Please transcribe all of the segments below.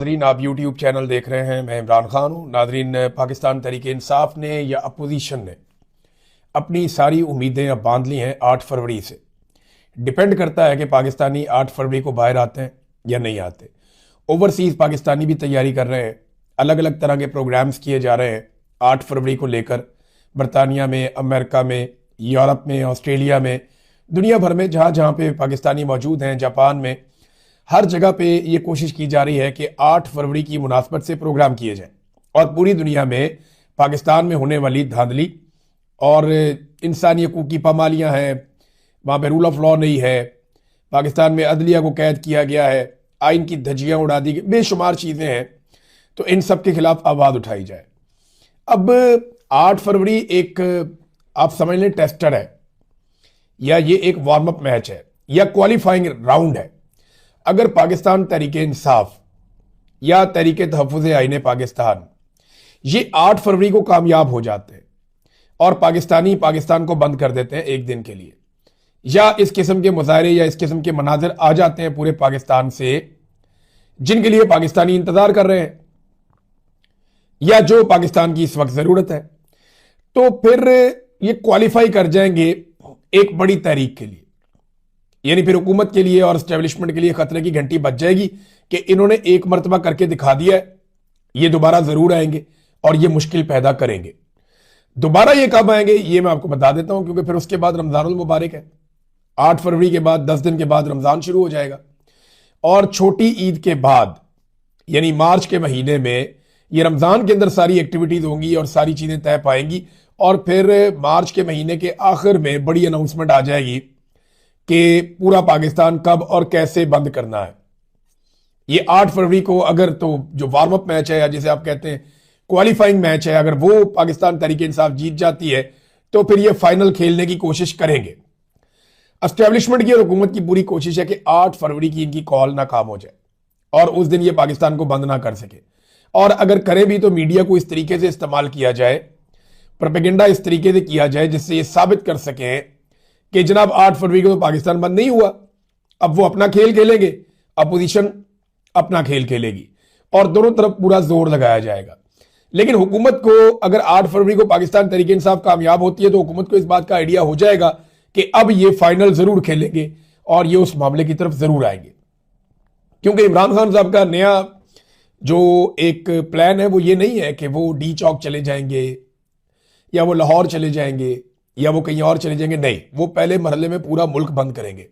Nadreen, आप YouTube channel देख रहे हैं। मैं इमरान खान हूँ। नादरीन, पाकिस्तान तहरीके इंसाफ ने या अपोजिशन ने अपनी सारी उम्मीदें अब बांध ली हैं 8 फरवरी से। डिपेंड करता है कि पाकिस्तानी 8 फरवरी को बाहर आते हैं या नहीं आते। ओवरसीज़ पाकिस्तानी भी तैयारी कर रहे हैं, अलग अलग तरह के प्रोग्राम्स किए जा रहे हैं 8 फरवरी को लेकर। बरतानिया में, अमेरिका में, यूरोप में, ऑस्ट्रेलिया में, दुनिया भर में जहाँ जहाँ पे पाकिस्तानी मौजूद हैं, जापान में, हर जगह पे ये कोशिश की जा रही है कि 8 फरवरी की मुनासबत से प्रोग्राम किए जाएं और पूरी दुनिया में पाकिस्तान में होने वाली धांधली और इंसानी हकूक़ की पामालियाँ हैं, वहाँ पे रूल ऑफ लॉ नहीं है, पाकिस्तान में अदलिया को कैद किया गया है, आइन की धज्जियाँ उड़ा दी गई, बेशुमार चीज़ें हैं, तो इन सब के खिलाफ आवाज़ उठाई जाए। अब 8 फरवरी एक, आप समझ लें, टेस्टर है, या ये एक वार्म अप मैच है, या क्वालिफाइंग राउंड है। अगर पाकिस्तान तहरीके इंसाफ या तहरीके तहफ़्फ़ुज़ आईन पाकिस्तान ये 8 फरवरी को कामयाब हो जाते हैं और पाकिस्तान को बंद कर देते हैं एक दिन के लिए, या इस किस्म के मुजाहरे या इस किस्म के मनाजिर आ जाते हैं पूरे पाकिस्तान से जिनके लिए पाकिस्तानी इंतजार कर रहे हैं या जो पाकिस्तान की इस वक्त ज़रूरत है, तो फिर ये क्वालिफाई कर जाएंगे एक बड़ी तहरीक के लिए। यानी फिर हुकूमत के लिए और एस्टेब्लिशमेंट के लिए खतरे की घंटी बज जाएगी कि इन्होंने एक मरतबा करके दिखा दिया है, ये दोबारा जरूर आएंगे और ये मुश्किल पैदा करेंगे। दोबारा ये कब आएंगे ये मैं आपको बता देता हूं, क्योंकि फिर उसके बाद रमजानुल मुबारक है। 8 फरवरी के बाद 10 दिन के बाद रमजान शुरू हो जाएगा और छोटी ईद के बाद यानी मार्च के महीने में ये रमजान के अंदर सारी एक्टिविटीज होंगी और सारी चीजें तय पाएंगी और फिर मार्च के महीने के आखिर में बड़ी अनाउंसमेंट आ जाएगी कि पूरा पाकिस्तान कब और कैसे बंद करना है। ये 8 फरवरी को अगर तो जो वार्म अप मैच है या जिसे आप कहते हैं क्वालिफाइंग मैच है, अगर वो पाकिस्तान तहरीके इंसाफ जीत जाती है तो फिर ये फाइनल खेलने की कोशिश करेंगे। एस्टेब्लिशमेंट की और हुकूमत की पूरी कोशिश है कि 8 फरवरी की इनकी कॉल नाकाम हो जाए और उस दिन ये पाकिस्तान को बंद ना कर सके, और अगर करे भी तो मीडिया को इस तरीके से इस्तेमाल किया जाए, प्रोपेगेंडा इस तरीके से किया जाए जिससे ये साबित कर सकें कि जनाब 8 फरवरी को तो पाकिस्तान बंद नहीं हुआ, अब वो अपना खेल खेलेंगे, अपोजिशन अपना खेल खेलेगी और दोनों तरफ पूरा जोर लगाया जाएगा। लेकिन हुकूमत को अगर 8 फरवरी को पाकिस्तान तहरीके इंसाफ कामयाब होती है तो हुकूमत को इस बात का आइडिया हो जाएगा कि अब ये फाइनल जरूर खेलेंगे और ये उस मामले की तरफ जरूर आएंगे, क्योंकि इमरान खान साहब का नया जो एक प्लान है वो ये नहीं है कि वो डी चौक चले जाएंगे या वो लाहौर चले जाएंगे या वो कहीं और चले जाएंगे। नहीं, वो पहले मरहले में पूरा मुल्क बंद करेंगे।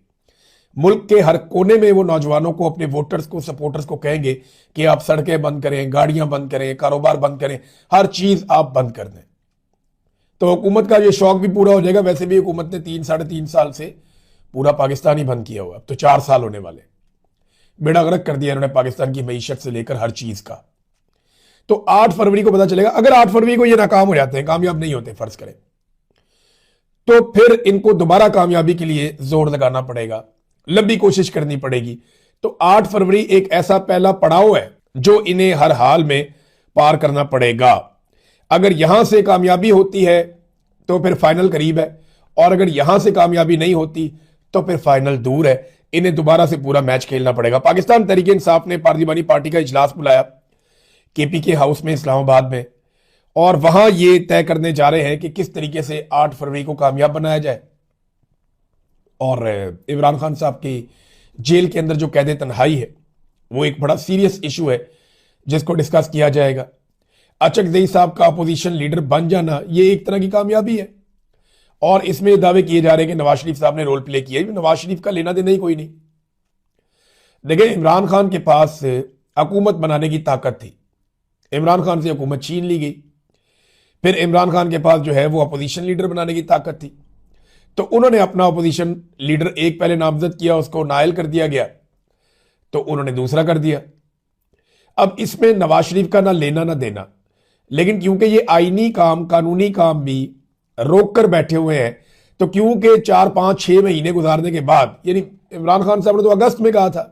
मुल्क के हर कोने में वो नौजवानों को, अपने वोटर्स को, सपोर्टर्स को कहेंगे कि आप सड़कें बंद करें, गाड़ियां बंद करें, कारोबार बंद करें, हर चीज आप बंद कर दें। तो हुकूमत का ये शौक भी पूरा हो जाएगा। वैसे भी हुकूमत ने 3-3.5 साल से पूरा पाकिस्तान ही बंद किया हुआ, अब तो 4 साल होने वाले। बेड़ा गर्क कर दिया इन्होंने पाकिस्तान की मईशत से लेकर हर चीज का। तो 8 फरवरी को पता चलेगा। अगर 8 फरवरी को ये नाकाम हो जाते हैं, कामयाब नहीं होते फर्ज करें, तो फिर इनको दोबारा कामयाबी के लिए जोर लगाना पड़ेगा, लंबी कोशिश करनी पड़ेगी। तो 8 फरवरी एक ऐसा पहला पड़ाव है जो इन्हें हर हाल में पार करना पड़ेगा। अगर यहां से कामयाबी होती है तो फिर फाइनल करीब है, और अगर यहां से कामयाबी नहीं होती तो फिर फाइनल दूर है। इन्हें दोबारा से पूरा मैच खेलना पड़ेगा। पाकिस्तान तहरीके इंसाफ ने पार्लिमानी पार्टी का इजलास बुलाया केपीके हाउस में इस्लामाबाद में, और वहां ये तय करने जा रहे हैं कि किस तरीके से 8 फरवरी को कामयाब बनाया जाए। और इमरान खान साहब की जेल के अंदर जो कैद तन्हाई है वो एक बड़ा सीरियस इशू है जिसको डिस्कस किया जाएगा। अचकजई साहब का अपोजिशन लीडर बन जाना ये एक तरह की कामयाबी है, और इसमें दावे किए जा रहे हैं कि नवाज शरीफ साहब ने रोल प्ले किया। नवाज शरीफ का लेना देना ही कोई नहीं। देखिए, इमरान खान के पास हुकूमत बनाने की ताकत थी, इमरान खान से हुकूमत छीन ली गई। फिर इमरान खान के पास जो है वो अपोजिशन लीडर बनाने की ताकत थी, तो उन्होंने अपना अपोजिशन लीडर एक पहले नामजद किया, उसको नायल कर दिया गया, तो उन्होंने दूसरा कर दिया। अब इसमें नवाज शरीफ का ना लेना ना देना, लेकिन क्योंकि ये आईनी काम, कानूनी काम भी रोक कर बैठे हुए हैं, तो क्योंकि 4-5-6 महीने गुजारने के बाद, यानी इमरान खान साहब ने तो अगस्त में कहा था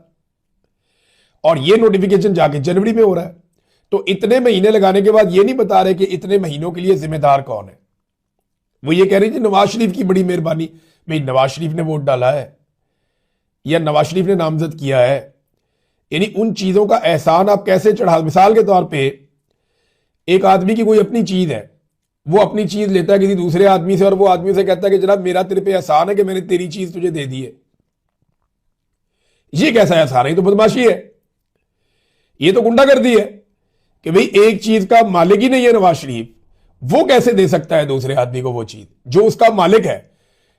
और ये नोटिफिकेशन जाके जनवरी में हो रहा है, तो इतने महीने लगाने के बाद ये नहीं बता रहे कि इतने महीनों के लिए जिम्मेदार कौन है। वो ये कह रहे थे नवाज शरीफ की बड़ी मेहरबानी। भाई, नवाज शरीफ ने वोट डाला है या नवाज शरीफ ने नामजद किया है यानी उन चीजों का एहसान आप कैसे चढ़ा, मिसाल के तौर पे एक आदमी की कोई अपनी चीज है, वो अपनी चीज लेता है किसी दूसरे आदमी से और वो आदमी से कहता है कि जनाब मेरा तेरे पे एहसान है कि मैंने तेरी चीज तुझे दे दी है। ये कैसा एहसान है? ये तो बदमाशी है, ये तो गुंडागर्दी है कि भाई एक चीज का मालिक ही नहीं है नवाज शरीफ, वो कैसे दे सकता है दूसरे आदमी को वो चीज जो उसका मालिक है।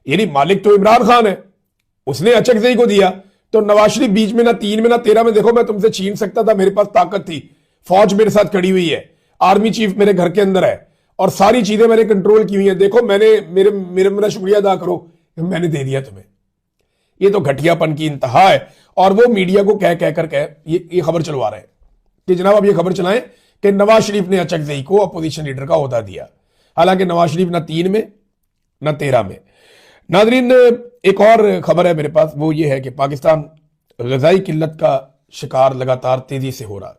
यानी मालिक तो इमरान खान है, उसने अचकजई को दिया, तो नवाज शरीफ बीच में ना 3 में ना 13 में, देखो मैं तुमसे छीन सकता था, मेरे पास ताकत थी, फौज मेरे साथ खड़ी हुई है, आर्मी चीफ मेरे घर के अंदर है और सारी चीजें मैंने कंट्रोल की हुई हैं, देखो मैंने मेरे मेरे मेरा शुक्रिया अदा करो, मैंने दे दिया तुम्हें। ये तो घटियापन की इंतहा है। और वो मीडिया को कह कर ये खबर चलवा रहे हैं कि जनाब आप ये खबर चलाएं कि नवाज शरीफ ने अचकजई को अपोजिशन लीडर का ओहदा दिया, हालांकि नवाज शरीफ ना 3 में ना 13 में। नाजरीन, एक और खबर है मेरे पास, वो ये है कि पाकिस्तान ग़िज़ाई किल्लत का शिकार लगातार तेजी से हो रहा है।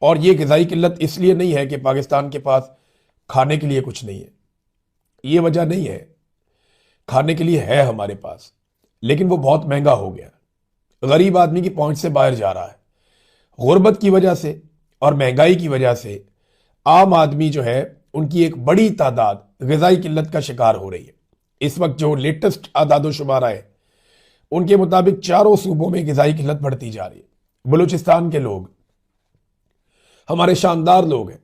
और ये ग़िज़ाई किल्लत इसलिए नहीं है कि पाकिस्तान के पास खाने के लिए कुछ नहीं है, ये वजह नहीं है। खाने के लिए है हमारे पास, लेकिन वो बहुत महंगा हो गया, गरीब आदमी की पहुंच से बाहर जा रहा है। गुर्बत की वजह से और महंगाई की वजह से आम आदमी जो है उनकी एक बड़ी तादाद ग़िज़ाई किल्लत का शिकार हो रही है। इस वक्त जो लेटेस्ट आदादो शुमारा है उनके मुताबिक चारों सूबों में ग़िज़ाई किल्लत बढ़ती जा रही है। बलूचिस्तान के लोग हमारे शानदार लोग हैं,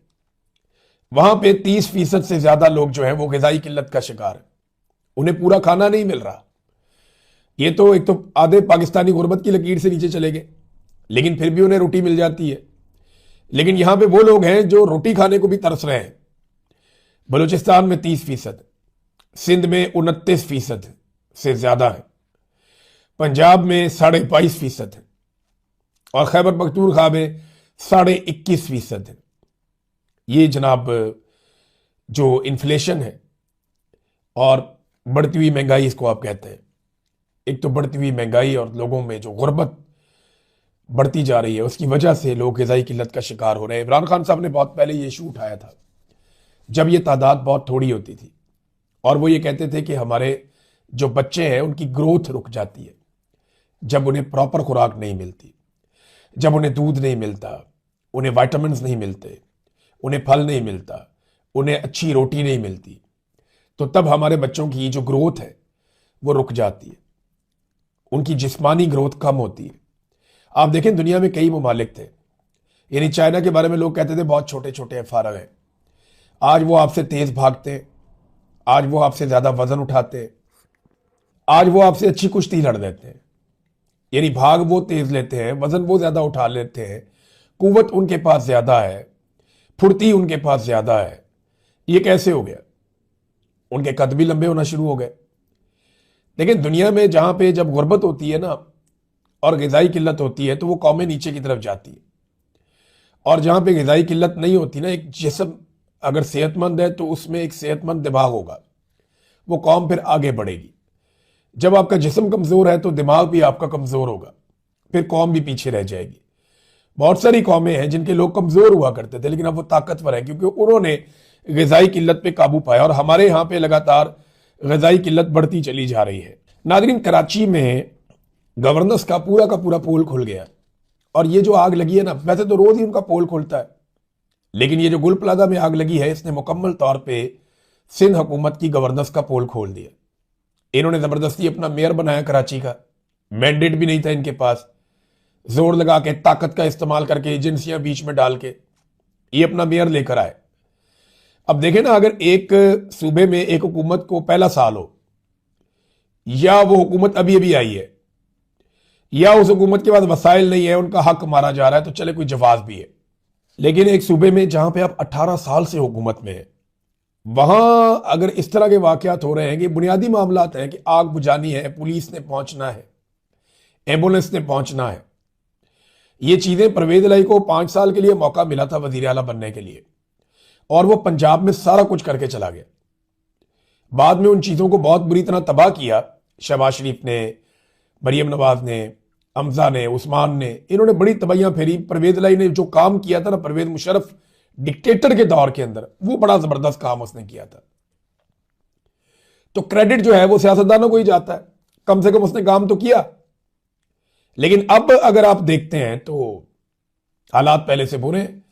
वहां पे 30% से ज्यादा लोग जो है वो ग़िज़ाई किल्लत का शिकार है, उन्हें पूरा खाना नहीं मिल रहा। ये तो एक तो आधे पाकिस्तानी गुर्बत की लकीर से नीचे चले गए, लेकिन फिर भी उन्हें रोटी मिल जाती है। लेकिन यहां पे वो लोग हैं जो रोटी खाने को भी तरस रहे हैं। बलूचिस्तान में 30%, सिंध में 29% से ज्यादा है, पंजाब में 22.5% है और खैबर पख्तूनख्वा में 21.5% है। ये जनाब जो इन्फ्लेशन है और बढ़ती हुई महंगाई इसको आप कहते हैं, एक तो बढ़ती हुई महंगाई और लोगों में जो गुर्बत बढ़ती जा रही है उसकी वजह से लोग ग़िज़ाई किल्लत का शिकार हो रहे हैं। इमरान खान साहब ने बहुत पहले ये इशू उठाया था जब ये तादाद बहुत थोड़ी होती थी, और वो ये कहते थे कि हमारे जो बच्चे हैं उनकी ग्रोथ रुक जाती है जब उन्हें प्रॉपर खुराक नहीं मिलती, जब उन्हें दूध नहीं मिलता, उन्हें विटामिन्स नहीं मिलते, उन्हें फल नहीं मिलता, उन्हें अच्छी रोटी नहीं मिलती, तो तब हमारे बच्चों की जो ग्रोथ है वो रुक जाती है, उनकी जिस्मानी ग्रोथ कम होती है। आप देखें दुनिया में कई ममालिक थे, यानी चाइना के बारे में लोग कहते थे बहुत छोटे छोटे फारग हैं, आज वो आपसे तेज भागते, आज वो आपसे ज्यादा वजन उठाते, आज वो आपसे अच्छी कुश्ती लड़ देते हैं। यानी भाग वो तेज लेते हैं, वजन वो ज्यादा उठा लेते हैं, कुव्वत उनके पास ज्यादा है, फुर्ती उनके पास ज्यादा है। ये कैसे हो गया? उनके कद भी लंबे होना शुरू हो गए। लेकिन दुनिया में जहां पे जब गुर्बत होती है ना और ग़िज़ाई किल्लत होती है तो वो कौमें नीचे की तरफ जाती है, और जहां पे ग़िज़ाई किल्लत नहीं होती ना, एक जिस्म अगर सेहतमंद है तो उसमें एक सेहतमंद दिमाग होगा, वो कौम फिर आगे बढ़ेगी। जब आपका जिस्म कमजोर है तो दिमाग भी आपका कमजोर होगा, फिर कौम भी पीछे रह जाएगी। बहुत सारी कौमें हैं जिनके लोग कमजोर हुआ करते थे लेकिन अब वो ताकतवर है क्योंकि उन्होंने ग़िज़ाई किल्लत पे काबू पाया, और हमारे यहाँ पे लगातार ग़िज़ाई किल्लत बढ़ती चली जा रही है। नाज़रीन, कराची में गवर्नर्स का पूरा पोल खुल गया, और ये जो आग लगी है ना, वैसे तो रोज ही उनका पोल खुलता है, लेकिन ये जो गुल प्लाजा में आग लगी है इसने मुकम्मल तौर पे सिंध हुकूमत की गवर्नर्स का पोल खोल दिया। इन्होंने जबरदस्ती अपना मेयर बनाया कराची का, मैंडेट भी नहीं था इनके पास, जोर लगा के ताकत का इस्तेमाल करके एजेंसियां बीच में डाल के ये अपना मेयर लेकर आए। अब देखें ना, अगर एक सूबे में एक हुकूमत को पहला साल हो, या वो हुकूमत अभी अभी आई है, या उस हुकूमत के पास वसाइल नहीं है, उनका हक मारा जा रहा है, तो चले कोई जवाब भी है। लेकिन एक सूबे में जहां पे आप 18 साल से हुकूमत में है, वहां अगर इस तरह के वाकयात हो रहे हैं कि बुनियादी मामलात हैं कि आग बुझानी है, पुलिस ने पहुंचना है, एम्बुलेंस ने पहुंचना है, ये चीजें परवेज इलाही को 5 साल के लिए मौका मिला था वजीर आला बनने के लिए, और वो पंजाब में सारा कुछ करके चला गया। बाद में उन चीजों को बहुत बुरी तरह तबाह किया शहबाज शरीफ ने, मरियम नवाज ने, हमजा ने, उस्मान ने, इन्होंने बड़ी तबाहियां फेरी। परवेज इलाही ने जो काम किया था ना, परवेज मुशर्रफ डिक्टेटर के दौर के अंदर, वो बड़ा जबरदस्त काम उसने किया था। तो क्रेडिट जो है वो सियासतदानों को ही जाता है, कम से कम उसने काम तो किया। लेकिन अब अगर आप देखते हैं तो हालात पहले से बुरे हैं।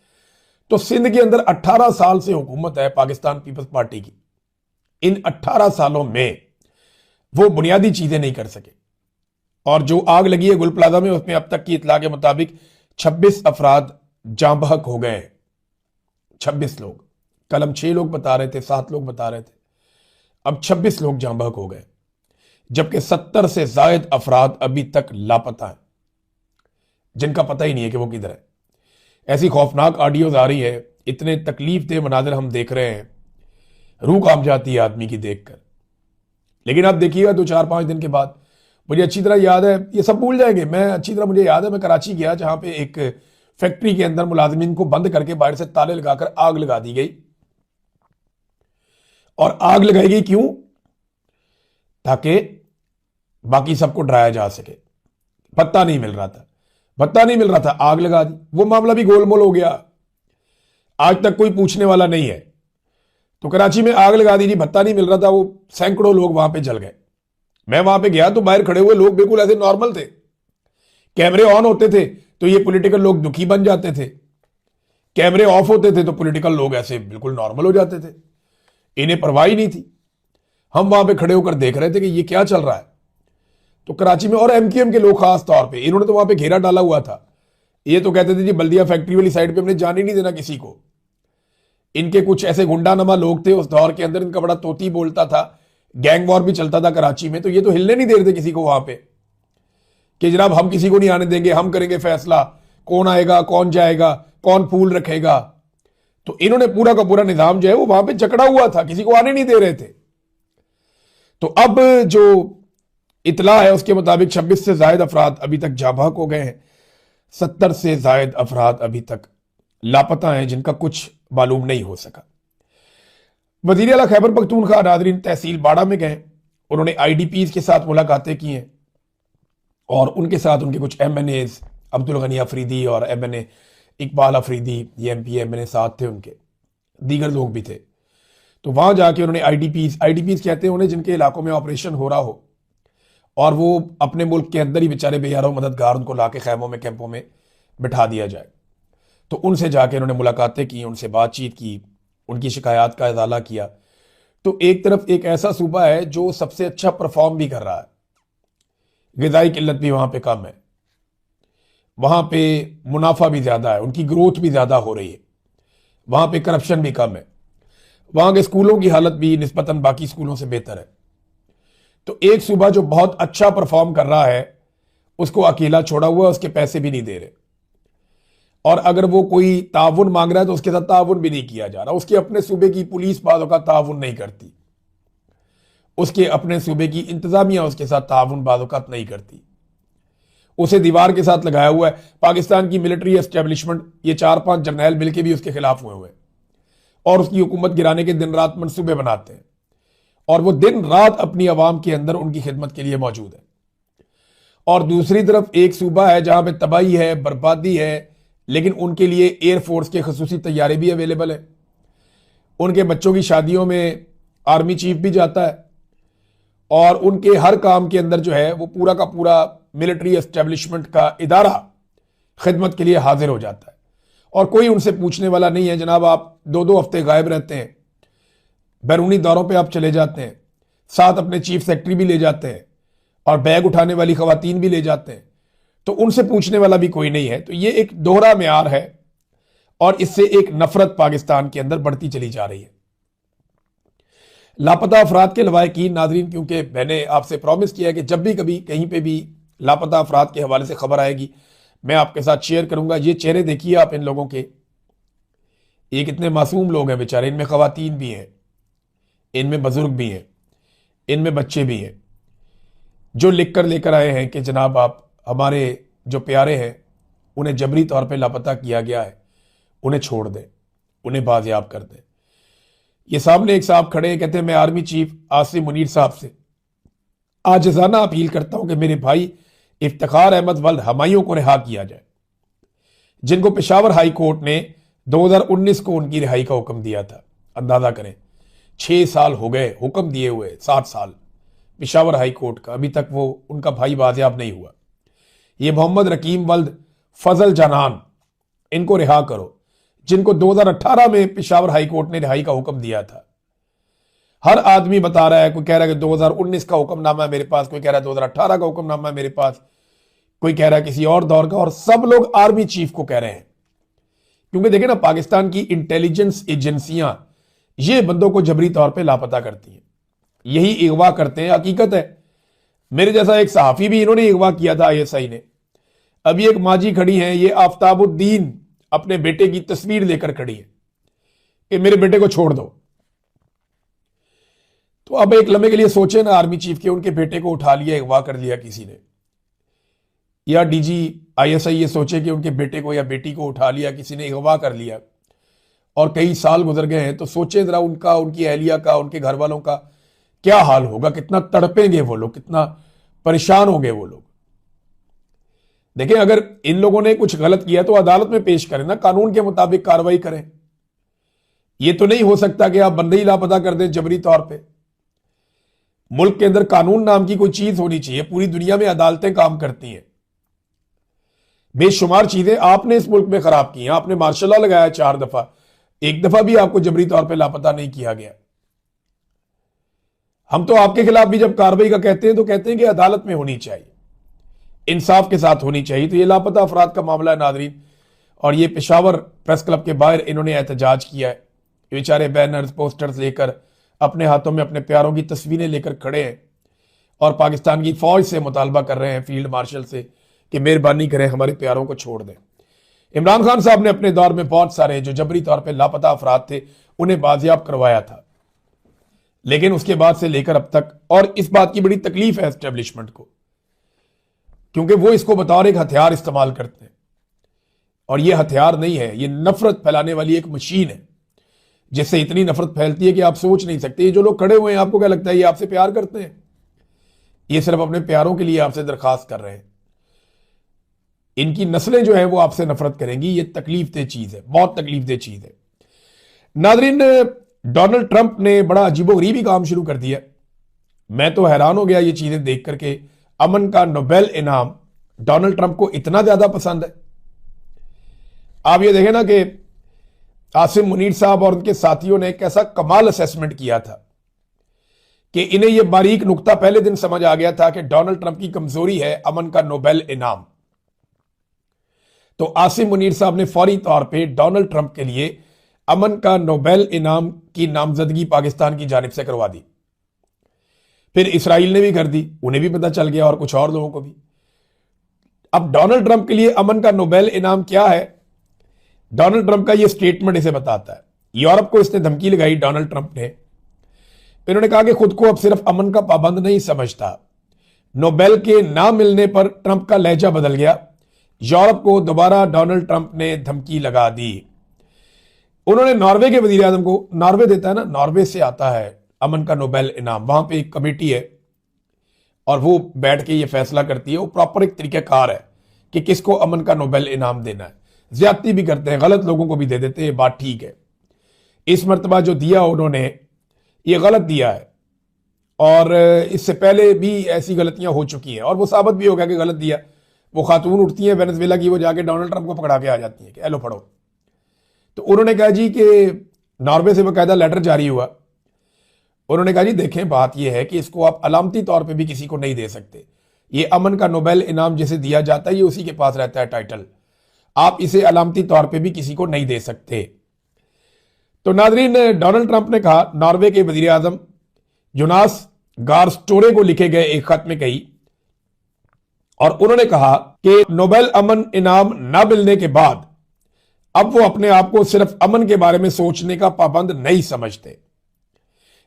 तो सिंध के अंदर 18 साल से हुकूमत है पाकिस्तान पीपल्स पार्टी की। इन 18 सालों में वो बुनियादी चीजें नहीं कर सके, और जो आग लगी है गुल प्लाजा में उसमें अब तक की इतला के मुताबिक 26 अफराद जाँ बहक हो गए हैं। 26 लोग, कल हम 6 लोग बता रहे थे, 7 लोग बता रहे थे, अब 26 लोग जाँ बहक हो गए, जबकि 70 से जायद अफराद अभी तक लापता हैं, जिनका पता ही नहीं है कि वो किधर है। ऐसी खौफनाक ऑडियोज आ रही है, इतने तकलीफ दे मनाजिर हम देख रहे हैं, रूह कांप जाती है आदमी की देखकर। लेकिन आप देखिएगा 2-4-5 दिन के बाद, मुझे अच्छी तरह याद है, ये सब भूल जाएंगे, मैं अच्छी तरह मुझे याद है, मैं कराची गया जहां पे एक फैक्ट्री के अंदर मुलाजिमीन को बंद करके बाहर से ताले लगाकर आग लगा दी गई। और आग लगाई गई क्यों? ताकि बाकी सबको डराया जा सके। भत्ता नहीं मिल रहा था, भत्ता नहीं मिल रहा था, आग लगा दी। वो मामला भी गोलमोल हो गया, आज तक कोई पूछने वाला नहीं है। तो कराची में आग लगा दी जी, भत्ता नहीं मिल रहा था, वो सैकड़ों लोग वहां पे जल गए। मैं वहां पे गया तो बाहर खड़े हुए लोग बिल्कुल ऐसे नॉर्मल थे, कैमरे ऑन होते थे तो ये पॉलिटिकल लोग दुखी बन जाते थे, कैमरे ऑफ होते थे तो पॉलिटिकल लोग ऐसे बिल्कुल नॉर्मल हो जाते थे, इन्हें परवाह ही नहीं थी। हम वहां पे खड़े होकर देख रहे थे कि ये क्या चल रहा है। तो कराची में और एमक्यूएम के लोग खास तौर पे, इन्होंने तो वहां पे घेरा डाला हुआ था। ये तो कहते थे जी बल्दिया फैक्ट्री वाली साइड पे हमने जाने नहीं देना किसी को। इनके कुछ ऐसे गुंडानमा लोग थे उस दौर के अंदर, इनका बड़ा तोती बोलता था, गैंग वॉर भी चलता था कराची में, तो ये तो हिलने नहीं दे रहे थे किसी को वहां पे कि जनाब हम किसी को नहीं आने देंगे, हम करेंगे फैसला, कौन आएगा कौन जाएगा, कौन फूल रखेगा। तो इन्होंने पूरा का पूरा निजाम जो है वो वहां पे जकड़ा हुआ था, किसी को आने नहीं दे रहे थे। तो अब जो इतला है उसके मुताबिक 26 से जायद अफराद अभी तक जाँ बहक हो गए हैं, 70 से जायद अफराद अभी तक लापता हैं, जिनका कुछ मालूम नहीं हो सका। वज़ीर आला खैबर पख्तूनख्वा नाज़रीन तहसील बाड़ा में गए, उन्होंने आईडीपीज के साथ मुलाकातें की हैं और उनके साथ उनके कुछ एमएनएज, अब्दुल गनी अफरीदी और एमएनए इकबाल अफरीदी, ये एमपी एमएनए साथ थे, उनके दीगर लोग भी थे। तो वहां जाके उन्होंने आईडीपीज कहते हैं उन्हें जिनके इलाकों में ऑपरेशन हो रहा हो और वो अपने मुल्क के अंदर ही बेचारे बेयारो मददगार, उनको लाके खैमों में कैंपों में बिठा दिया जाए। तो उनसे जाके उन्होंने मुलाकातें की, उनसे बातचीत की, उनकी शिकायत का इजाला किया। तो एक तरफ एक ऐसा सूबा है जो सबसे अच्छा परफॉर्म भी कर रहा है, ग़िज़ाई किल्लत भी वहां पे कम है, वहां पे मुनाफा भी ज्यादा है, उनकी ग्रोथ भी ज्यादा हो रही है, वहां पे करप्शन भी कम है, वहां के स्कूलों की हालत भी निस्बतन बाकी स्कूलों से बेहतर है। तो एक सूबा जो बहुत अच्छा परफॉर्म कर रहा है उसको अकेला छोड़ा हुआ है, उसके पैसे भी नहीं दे रहे, और अगर वो कोई ताउन मांग रहा है तो उसके साथ ताउन भी नहीं किया जा रहा। उसके अपने सूबे की पुलिस बाज़ों का ताउन नहीं करती, उसके अपने सूबे की इंतजामिया उसके साथ ताउन बाज़ों का नहीं करती, उसे दीवार के साथ लगाया हुआ है। पाकिस्तान की मिलिट्री एस्टेब्लिशमेंट, ये 4-5 जर्नैल मिलकर भी उसके खिलाफ हुए हुए और उसकी हुकूमत गिराने के दिन रात मंसूबे बनाते हैं, और वो दिन रात अपनी आवाम के अंदर उनकी खिदमत के लिए मौजूद है। और दूसरी तरफ एक सूबा है जहां पे तबाही है, बर्बादी है, लेकिन उनके लिए एयरफोर्स के खसूसी तैयारे भी अवेलेबल है, उनके बच्चों की शादियों में आर्मी चीफ भी जाता है, और उनके हर काम के अंदर जो है वो पूरा का पूरा मिलिट्री एस्टेब्लिशमेंट का इदारा खिदमत के लिए हाजिर हो जाता है, और कोई उनसे पूछने वाला नहीं है। जनाब आप 2-2 हफ्ते गायब रहते हैं, बैरूनी दौरों पे आप चले जाते हैं, साथ अपने चीफ सेक्रेटरी भी ले जाते हैं और बैग उठाने वाली खवातीन भी ले जाते हैं, तो उनसे पूछने वाला भी कोई नहीं है। तो ये एक दोहरा म्यार है और इससे एक नफरत पाकिस्तान के अंदर बढ़ती चली जा रही है। लापता अफराद के लवाहिकीन नाजरीन, क्योंकि मैंने आपसे प्रॉमिस किया है कि जब भी कभी कहीं पे भी लापता अफराद के हवाले से खबर आएगी मैं आपके साथ शेयर करूंगा। ये चेहरे देखिए आप इन लोगों के, ये कितने मासूम लोग हैं बेचारे, इनमें खवातीन भी हैं, इनमें बुजुर्ग भी हैं, इनमें बच्चे भी हैं, जो लिख कर लेकर आए हैं कि जनाब आप हमारे जो प्यारे हैं उन्हें जबरी तौर पे लापता किया गया है, उन्हें छोड़ दें, उन्हें बाजियाब कर दें। ये सामने एक साहब खड़े हैं, कहते हैं मैं आर्मी चीफ आसिम मुनीर साहब से आजिज़ाना अपील करता हूं कि मेरे भाई इफ्तिखार अहमद वल्द हमायूं को रिहा किया जाए, जिनको पेशावर हाई कोर्ट ने 2019 को उनकी रिहाई का हुक्म दिया था। अंदाजा करें 6 साल हो गए हुक्म दिए हुए, 7 साल पेशावर हाई कोर्ट का, अभी तक वो उनका भाई बाजियाब नहीं हुआ। ये मोहम्मद रकीम वल्द फजल जनान, इनको रिहा करो, जिनको 2018 में पेशावर हाई कोर्ट ने रिहाई का हुक्म दिया था। हर आदमी बता रहा है, कोई कह रहा है कि 2019 का हुक्मनामा है मेरे पास, कोई कह रहा है 2018 का हुक्मनामा है मेरे पास, कोई कह रहा है किसी और दौर का, और सब लोग आर्मी चीफ को कह रहे हैं। क्योंकि देखें ना, पाकिस्तान की इंटेलिजेंस एजेंसियां ये बंदों को जबरी तौर पे लापता करती हैं, यही अगवा करते हैं। हकीकत है, मेरे जैसा एक सहाफी भी इन्होंने अगवा किया था ISI ने। अभी एक माजी खड़ी हैं, ये आफ्ताबुद्दीन, अपने बेटे की तस्वीर लेकर खड़ी है कि मेरे बेटे को छोड़ दो। तो अब एक लम्हे के लिए सोचे ना आर्मी चीफ के, उनके बेटे को उठा लिया, अगवा कर लिया किसी ने, या DG ISI ये सोचे कि उनके बेटे को या बेटी को उठा लिया किसी ने, अगवा कर लिया, और कई साल गुजर गए हैं। तो सोचे जरा उनका, उनकी अहलिया का, उनके घर वालों का क्या हाल होगा, कितना तड़पेंगे वो लोग, कितना परेशान होंगे वो लोग। देखें, अगर इन लोगों ने कुछ गलत किया तो अदालत में पेश करें ना, कानून के मुताबिक कार्रवाई करें। यह तो नहीं हो सकता कि आप बंदे ही लापता कर दें जबरी तौर पे। मुल्क के अंदर कानून नाम की कोई चीज होनी चाहिए। पूरी दुनिया में अदालतें काम करती हैं। बेशुमार चीजें आपने इस मुल्क में खराब की हैं। आपने मार्शल लॉ लगाया 4 दफा, एक दफा भी आपको जबरी तौर पे लापता नहीं किया गया। हम तो आपके खिलाफ भी जब कार्रवाई का कहते हैं तो कहते हैं कि अदालत में होनी चाहिए, इंसाफ के साथ होनी चाहिए। तो ये लापता अफराद का मामला है नादरीन, और ये पेशावर प्रेस क्लब के बाहर इन्होंने एहतजाज किया है। बेचारे बैनर्स, पोस्टर्स लेकर, अपने हाथों में अपने प्यारों की तस्वीरें लेकर खड़े हैं और पाकिस्तान की फौज से मुतालबा कर रहे हैं, फील्ड मार्शल से, कि मेहरबानी करें, हमारे प्यारों को छोड़ दें। इमरान खान साहब ने अपने दौर में बहुत सारे जो जबरी तौर पर लापता अफराद थे उन्हें बाजियाब करवाया था, लेकिन उसके बाद से लेकर अब तक, और इस बात की बड़ी तकलीफ है एस्टेब्लिशमेंट को, क्योंकि वो इसको बतौर एक हथियार इस्तेमाल करते हैं, और ये हथियार नहीं है, ये नफरत फैलाने वाली एक मशीन है, जिससे इतनी नफरत फैलती है कि आप सोच नहीं सकते। ये जो लोग खड़े हुए हैं, आपको क्या लगता है ये आपसे प्यार करते हैं? ये सिर्फ अपने प्यारों के लिए आपसे दरखास्त कर रहे हैं। इनकी नस्लें जो है वो आपसे नफरत करेंगी। ये तकलीफदेह चीज है, बहुत तकलीफदेह चीज है। नादरीन, डोनाल्ड ट्रंप ने बड़ा अजीबोगरीबी काम शुरू कर दिया। मैं तो हैरान हो गया ये चीजें देख करके। अमन का नोबेल इनाम डोनाल्ड ट्रंप को इतना ज्यादा पसंद है। आप ये देखें ना कि आसिम मुनीर साहब और उनके साथियों ने कैसा कमाल असेसमेंट किया था कि इन्हें यह बारीक नुक्ता पहले दिन समझ आ गया था कि डोनाल्ड ट्रंप की कमजोरी है अमन का नोबेल इनाम। तो आसिम मुनीर साहब ने फौरी तौर पे डोनाल्ड ट्रंप के लिए अमन का नोबेल इनाम की नामजदगी पाकिस्तान की जानिब से करवा दी। फिर इसराइल ने भी कर दी, उन्हें भी पता चल गया, और कुछ और लोगों को भी। अब डोनाल्ड ट्रंप के लिए अमन का नोबेल इनाम क्या है? डोनाल्ड ट्रंप का यह स्टेटमेंट इसे बताता है। यूरोप को इसने धमकी लगाई डोनाल्ड ट्रंप ने। इन्होंने कहा कि खुद को अब सिर्फ अमन का पाबंद नहीं समझता। नोबेल के ना मिलने पर ट्रंप का लहजा बदल गया। यूरोप को दोबारा डोनाल्ड ट्रंप ने धमकी लगा दी। उन्होंने नॉर्वे के वजीर आजम को, नॉर्वे देता है ना, नॉर्वे से आता है अमन का नोबेल इनाम, वहां पे एक कमेटी है और वो बैठ के ये फैसला करती है। वो प्रॉपर एक तरीकाकार है कि किसको अमन का नोबेल इनाम देना है। ज्यादती भी करते हैं, गलत लोगों को भी दे देते हैं, बात ठीक है। इस मरतबा जो दिया उन्होंने, ये गलत दिया है, और इससे पहले भी ऐसी गलतियां हो चुकी हैं और वो साबित भी हो गया कि गलत दिया। वो खातून उठती हैं वेनेजुएला की, वो जाके डोनाल्ड ट्रंप को पकड़ा के आ जाती हैं कि एलो पढ़ो। तो उन्होंने कहा जी कि नॉर्वे से बाकायदा लेटर जारी हुआ। उन्होंने कहा जी देखें, बात यह है कि इसको आप अलामती तौर पे भी किसी को नहीं दे सकते। ये अमन का नोबेल इनाम जिसे दिया जाता है ये उसी के पास रहता है टाइटल, आप इसे अलामती तौर पे भी किसी को नहीं दे सकते। तो नाजरीन, डोनाल्ड ट्रंप ने कहा, नॉर्वे के वजीर आजम जोनास गार स्टोरे को लिखे गए एक खत में कही, और उन्होंने कहा कि नोबेल अमन इनाम न मिलने के बाद अब वो अपने आप को सिर्फ अमन के बारे में सोचने का पाबंद नहीं समझते।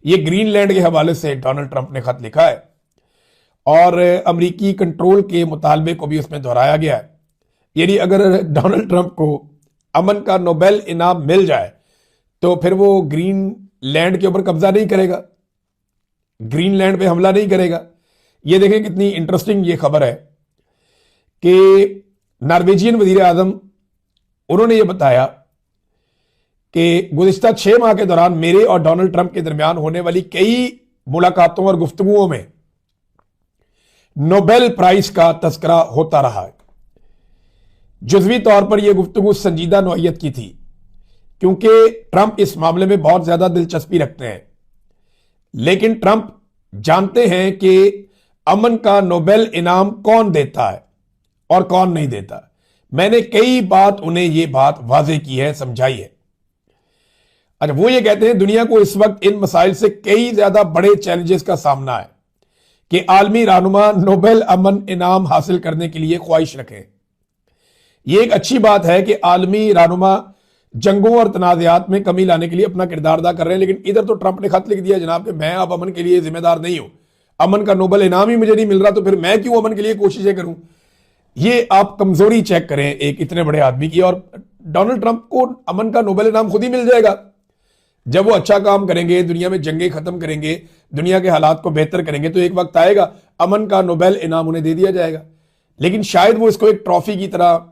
ये ग्रीनलैंड के हवाले से डोनाल्ड ट्रंप ने खत लिखा है और अमेरिकी कंट्रोल के मुतालबे को भी उसमें दोहराया गया है। यानी अगर डोनाल्ड ट्रंप को अमन का नोबेल इनाम मिल जाए तो फिर वो ग्रीनलैंड के ऊपर कब्जा नहीं करेगा, ग्रीनलैंड पे हमला नहीं करेगा। ये देखें कितनी इंटरेस्टिंग ये खबर है कि नॉर्वेजियन वजीर आजम, उन्होंने ये बताया कि गुज़िश्ता 6 माह के दौरान मेरे और डोनाल्ड ट्रंप के दरमियान होने वाली कई मुलाकातों और गुफ्तगुओं में नोबेल प्राइज का तस्करा होता रहा है। जुज़वी तौर पर यह गुफ्तगू संजीदा नौइयत की थी, क्योंकि ट्रंप इस मामले में बहुत ज्यादा दिलचस्पी रखते हैं। लेकिन ट्रंप जानते हैं कि अमन का नोबेल इनाम कौन देता है और कौन नहीं देता। मैंने कई बात उन्हें यह बात वाजे की है, समझाई है। अच्छा, वो ये कहते हैं दुनिया को इस वक्त इन मसाइल से कई ज्यादा बड़े चैलेंजेस का सामना है कि आलमी रहनुमा नोबेल अमन इनाम हासिल करने के लिए ख्वाहिश रखें। यह एक अच्छी बात है कि आलमी रहनुमा जंगों और तनाज़ात में कमी लाने के लिए अपना किरदार अदा कर रहे हैं। लेकिन इधर तो ट्रंप ने खत लिख दिया जनाब कि मैं अब अमन के लिए जिम्मेदार नहीं हूं, अमन का नोबेल इनाम ही मुझे नहीं मिल रहा, तो फिर मैं क्यों अमन के लिए कोशिशें करूं। ये आप कमजोरी चेक करें एक इतने बड़े आदमी की। और डोनाल्ड ट्रंप को अमन का नोबेल इनाम खुद ही मिल जाएगा जब वो अच्छा काम करेंगे, दुनिया में जंगें खत्म करेंगे, दुनिया के हालात को बेहतर करेंगे, तो एक वक्त आएगा अमन का नोबेल इनाम उन्हें दे दिया जाएगा। लेकिन शायद वो इसको एक ट्रॉफी की तरह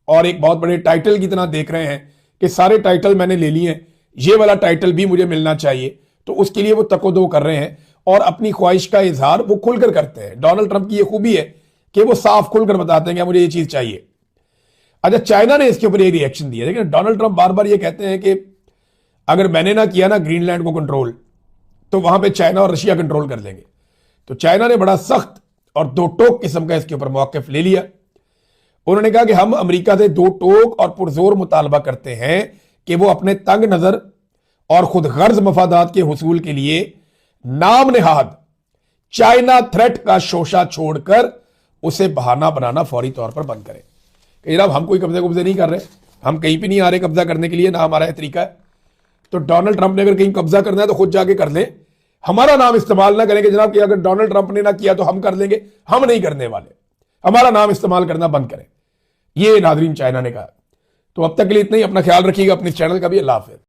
और एक बहुत बड़े टाइटल की तरह देख रहे हैं कि सारे टाइटल मैंने ले लिए हैं, ये वाला टाइटल भी मुझे मिलना चाहिए। तो उसके लिए वो तकोदो कर रहे हैं और अपनी ख्वाहिश का इजहार वो खुलकर करते हैं। डोनाल्ड ट्रंप की ये खूबी है कि वो साफ खुलकर बताते हैं कि मुझे ये चीज चाहिए। अच्छा, चाइना ने इसके ऊपर एक रिएक्शन दिया। लेकिन डोनाल्ड ट्रंप बार बार ये कहते हैं कि अगर मैंने ना किया ना ग्रीनलैंड को कंट्रोल, तो वहां पे चाइना और रशिया कंट्रोल कर लेंगे। तो चाइना ने बड़ा सख्त और दो टोक किस्म का इसके ऊपर मौक़िफ़ ले लिया। उन्होंने कहा कि हम अमेरिका से दो टोक और पुरजोर मुतालबा करते हैं कि वो अपने तंग नजर और खुद गर्ज मफादात के हुसूल के लिए नाम नेहाद चाइना थ्रेट का शोशा छोड़कर उसे बहाना बनाना फौरी तौर पर बंद करें। कि जनाब हम कोई कब्जे नहीं कर रहे, हम कहीं पे नहीं आ रहे कब्जा करने के लिए, ना हमारा तरीका है। तो डोनाल्ड ट्रंप ने अगर कहीं कब्जा करना है तो खुद जाके कर ले, हमारा नाम इस्तेमाल ना करेंगे जनाब कि अगर डोनाल्ड ट्रंप ने ना किया तो हम कर लेंगे। हम नहीं करने वाले, हमारा नाम इस्तेमाल करना बंद करें। ये नाज़रीन चाइना ने कहा। तो अब तक के लिए इतना ही। अपना ख्याल रखिएगा, अपने चैनल का भी। अल्लाह हाफ़िज़।